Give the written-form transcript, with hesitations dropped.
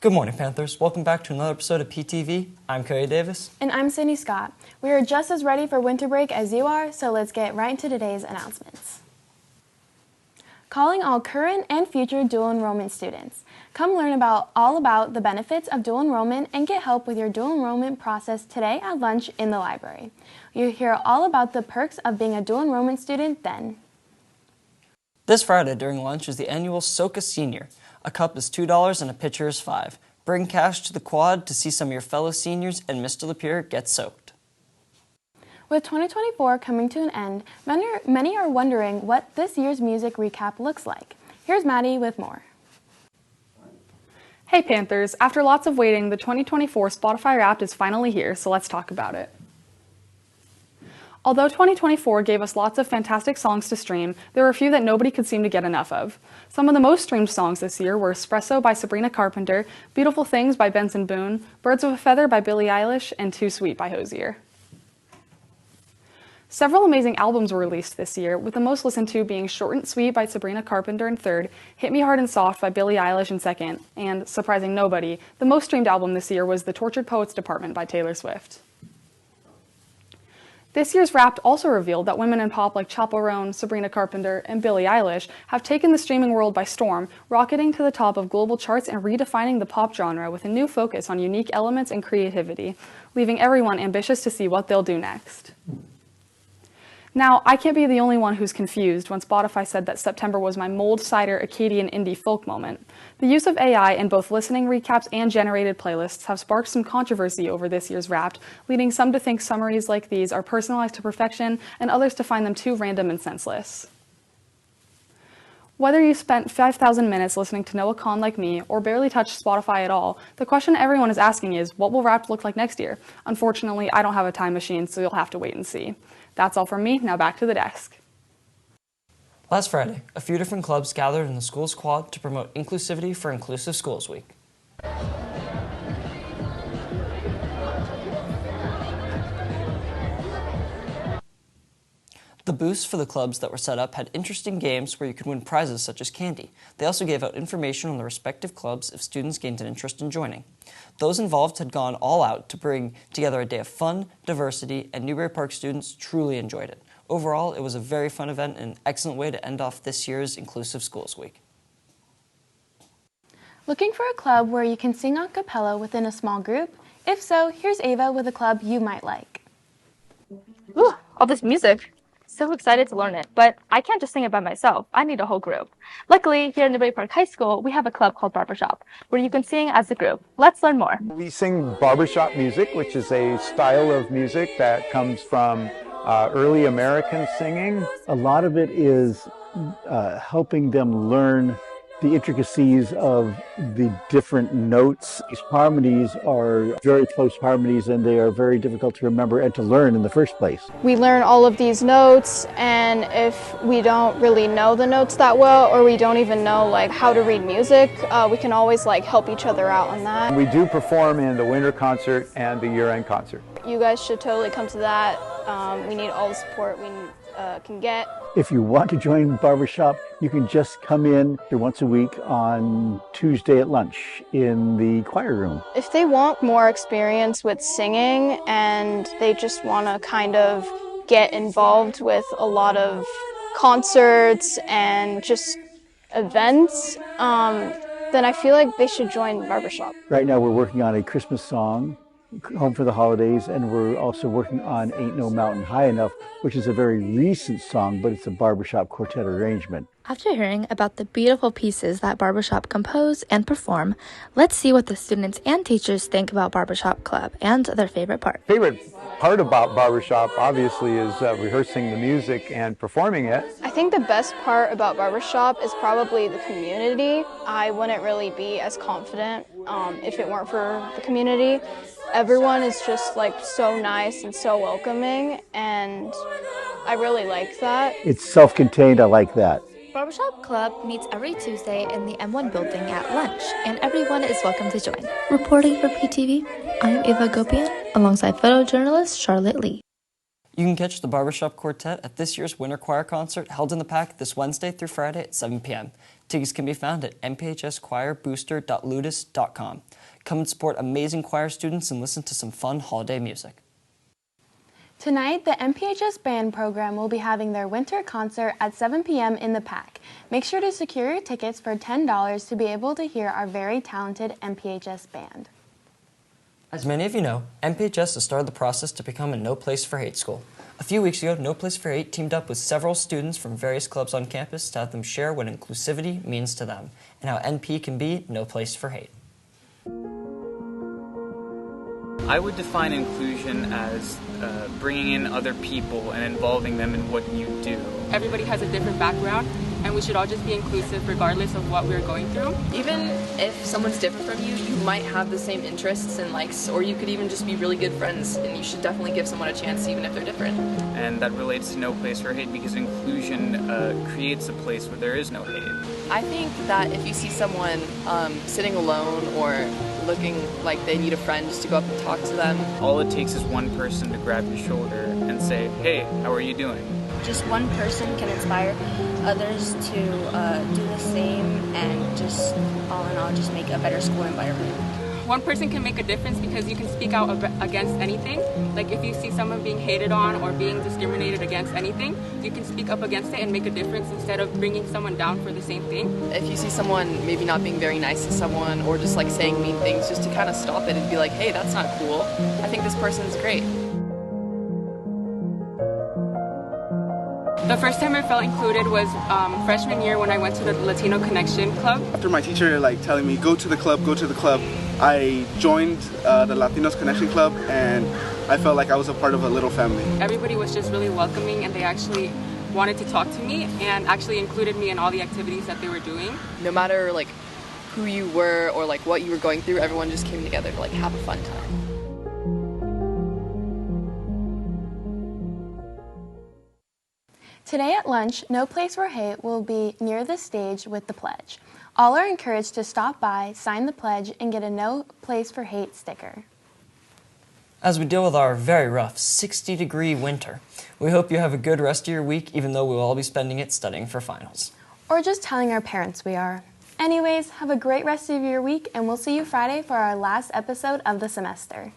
Good morning, Panthers. Welcome back to another episode of PTV. I'm Cody Davis. And I'm Sydney Scott. We are just as ready for winter break as you are, so let's get right into today's announcements. Calling all current and future dual enrollment students. Come learn all about the benefits of dual enrollment and get help with your dual enrollment process today at lunch in the library. You'll hear all about the perks of being a dual enrollment student then. This Friday during lunch is the annual Soka Senior. A cup is $2 and a pitcher is $5. Bring cash to the quad to see some of your fellow seniors and Mr. Lapeer get soaked. With 2024 coming to an end, many are wondering what this year's music recap looks like. Here's Maddie with more. Hey Panthers, after lots of waiting, the 2024 Spotify Wrapped is finally here, so let's talk about it. Although 2024 gave us lots of fantastic songs to stream, there were a few that nobody could seem to get enough of. Some of the most streamed songs this year were Espresso by Sabrina Carpenter, Beautiful Things by Benson Boone, Birds of a Feather by Billie Eilish, and Too Sweet by Hozier. Several amazing albums were released this year, with the most listened to being Short and Sweet by Sabrina Carpenter in third, Hit Me Hard and Soft by Billie Eilish in second, and, surprising nobody, the most streamed album this year was The Tortured Poets Department by Taylor Swift. This year's Wrapped also revealed that women in pop like Chappell Roan, Sabrina Carpenter, and Billie Eilish have taken the streaming world by storm, rocketing to the top of global charts and redefining the pop genre with a new focus on unique elements and creativity, leaving everyone ambitious to see what they'll do next. Now, I can't be the only one who's confused when Spotify said that September was my mulled cider Acadian indie folk moment. The use of AI in both listening recaps and generated playlists have sparked some controversy over this year's Wrapped, leading some to think summaries like these are personalized to perfection and others to find them too random and senseless. Whether you spent 5,000 minutes listening to Noah Kahan like me or barely touched Spotify at all, the question everyone is asking is, what will Wrapped look like next year? Unfortunately, I don't have a time machine, so you'll have to wait and see. That's all from me. Now back to the desk. Last Friday, a few different clubs gathered in the school's quad to promote inclusivity for Inclusive Schools Week. The booths for the clubs that were set up had interesting games where you could win prizes such as candy. They also gave out information on the respective clubs if students gained an interest in joining. Those involved had gone all out to bring together a day of fun, diversity, and Newbury Park students truly enjoyed it. Overall, it was a very fun event and an excellent way to end off this year's Inclusive Schools Week. Looking for a club where you can sing a cappella within a small group? If so, here's Ava with a club you might like. Ooh, all this music. So excited to learn it, but I can't just sing it by myself. I need a whole group. Luckily, here in Newbury Park High School, we have a club called Barbershop, where you can sing as a group. Let's learn more. We sing barbershop music, which is a style of music that comes from early American singing. A lot of it is helping them learn the intricacies of the different notes. These harmonies are very close harmonies and they are very difficult to remember and to learn in the first place. We learn all of these notes, and if we don't really know the notes that well, or we don't even know how to read music, we can always help each other out on that. We do perform in the winter concert and the year-end concert. You guys should totally come to that. We need all the support we can get. If you want to join Barbershop, you can just come in once a week on Tuesday at lunch in the choir room. If they want more experience with singing and they just want to kind of get involved with a lot of concerts and just events, then I feel like they should join Barbershop. Right now we're working on a Christmas song, Home for the Holidays, and we're also working on Ain't No Mountain High Enough, which is a very recent song, but it's a Barbershop quartet arrangement. After hearing about the beautiful pieces that Barbershop compose and perform, let's see what the students and teachers think about Barbershop Club and their favorite part. Favorite part about Barbershop, obviously, is rehearsing the music and performing it. I think the best part about Barbershop is probably the community. I wouldn't really be as confident if it weren't for the community. Everyone is just so nice and so welcoming, and I really like that. It's self-contained, I like that. Barbershop Club meets every Tuesday in the M1 building at lunch, and everyone is welcome to join. Reporting for PTV, I'm Eva Gopian, alongside photojournalist Charlotte Lee. You can catch the Barbershop Quartet at this year's Winter Choir Concert held in the Pack this Wednesday through Friday at 7 p.m. Tickets can be found at mphschoirbooster.ludus.com. Come and support amazing choir students and listen to some fun holiday music. Tonight, the MPHS Band program will be having their winter concert at 7 p.m. in the PAC. Make sure to secure your tickets for $10 to be able to hear our very talented MPHS Band. As many of you know, MPHS has started the process to become a No Place for Hate school. A few weeks ago, No Place for Hate teamed up with several students from various clubs on campus to have them share what inclusivity means to them and how NP can be no place for hate. I would define inclusion as bringing in other people and involving them in what you do. Everybody has a different background, and we should all just be inclusive regardless of what we're going through. Even if someone's different from you, you might have the same interests and likes, or you could even just be really good friends, and you should definitely give someone a chance even if they're different. And that relates to No Place for Hate because inclusion creates a place where there is no hate. I think that if you see someone sitting alone or looking like they need a friend, just to go up and talk to them. All it takes is one person to grab your shoulder and say, hey, how are you doing? Just one person can inspire others to do the same and just, all in all, just make a better school environment. One person can make a difference because you can speak out against anything. Like if you see someone being hated on or being discriminated against anything, you can speak up against it and make a difference instead of bringing someone down for the same thing. If you see someone maybe not being very nice to someone or just like saying mean things, just to kind of stop it and be like, hey, that's not cool. I think this person's great. The first time I felt included was freshman year when I went to the Latino Connection Club. After my teacher telling me, go to the club, I joined the Latinos Connection Club and I felt like I was a part of a little family. Everybody was just really welcoming and they actually wanted to talk to me and actually included me in all the activities that they were doing. No matter like who you were or like what you were going through, everyone just came together to like have a fun time. Today at lunch, No Place for Hate will be near the stage with the pledge. All are encouraged to stop by, sign the pledge, and get a No Place for Hate sticker. As we deal with our very rough 60-degree winter, we hope you have a good rest of your week, even though we will all be spending it studying for finals. Or just telling our parents we are. Anyways, have a great rest of your week, and we'll see you Friday for our last episode of the semester.